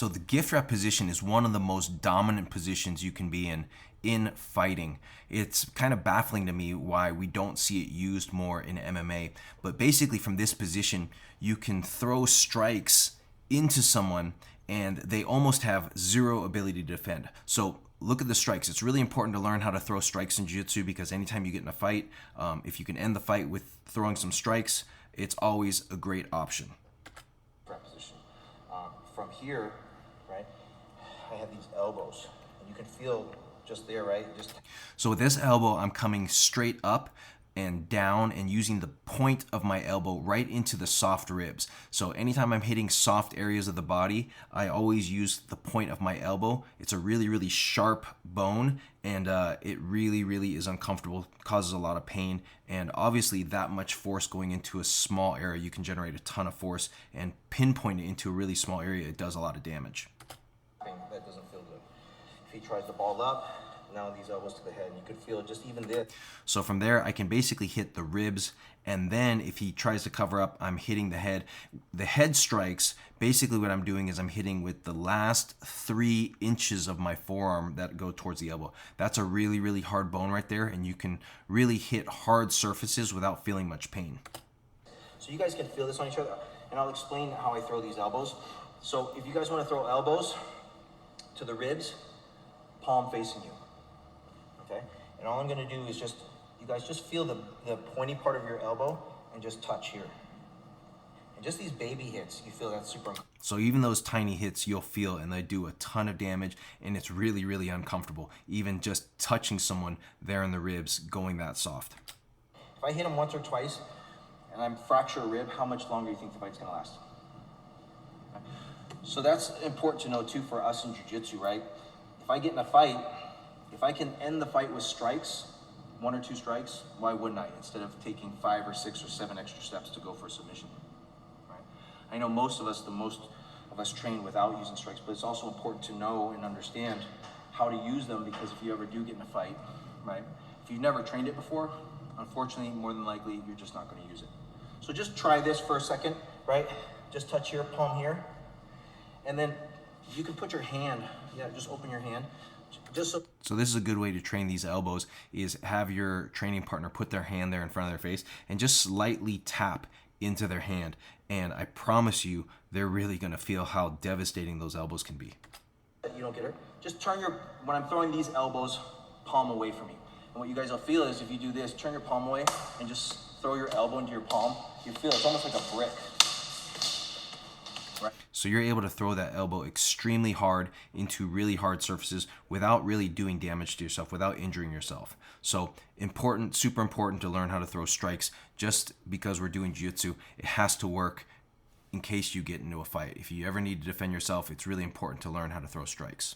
So the gift wrap position is one of the most dominant positions you can be in fighting. It's kind of baffling to me why we don't see it used more in MMA. But basically from this position, you can throw strikes into someone and they almost have zero ability to defend. So look at the strikes. It's really important to learn how to throw strikes in Jiu-Jitsu because anytime you get in a fight, if you can end the fight with throwing some strikes, it's always a great option. Position. From here, right, I have these elbows, and you can feel just there, right? So with this elbow, I'm coming straight up and down and using the point of my elbow right into the soft ribs. So anytime I'm hitting soft areas of the body, I always use the point of my elbow. It's a really, really sharp bone, and it really, really is uncomfortable, causes a lot of pain, and obviously that much force going into a small area, you can generate a ton of force, and pinpoint it into a really small area, it does a lot of damage. That doesn't feel good. If he tries to ball up, now these elbows to the head, and you could feel just even this. So from there, I can basically hit the ribs, and then if he tries to cover up, I'm hitting the head. The head strikes, basically what I'm doing is I'm hitting with the last 3 inches of my forearm that go towards the elbow. That's a really, really hard bone right there, and you can really hit hard surfaces without feeling much pain. So you guys can feel this on each other, and I'll explain how I throw these elbows. So if you guys want to throw elbows to the ribs, palm facing you. Okay, and all I'm going to do is you guys just feel the pointy part of your elbow and just touch here. And just these baby hits, you feel that's super. So even those tiny hits you'll feel, and they do a ton of damage, and it's really, really uncomfortable. Even just touching someone there in the ribs, going that soft. If I hit him once or twice and I fracture a rib, how much longer do you think the fight's going to last? So that's important to know too for us in Jiu-Jitsu, right? If I get in a fight, if I can end the fight with strikes, 1 or 2 strikes, why wouldn't I? Instead of taking 5 or 6 or 7 extra steps to go for a submission, right? I know most of us train without using strikes, but it's also important to know and understand how to use them, because if you ever do get in a fight, right? If you've never trained it before, unfortunately, more than likely, you're just not going to use it. So just try this for a second, right? Just touch your palm here, and then you can put your hand, just open your hand. So this is a good way to train these elbows, is have your training partner put their hand there in front of their face and just slightly tap into their hand. And I promise you, they're really going to feel how devastating those elbows can be. You don't get it? Just turn when I'm throwing these elbows, palm away from you. And what you guys will feel is if you do this, turn your palm away and just throw your elbow into your palm, you feel it's almost like a brick. Right. So you're able to throw that elbow extremely hard into really hard surfaces without really doing damage to yourself, without injuring yourself. So important, super important to learn how to throw strikes. Just because we're doing jiu-jitsu, it has to work in case you get into a fight. If you ever need to defend yourself, it's really important to learn how to throw strikes.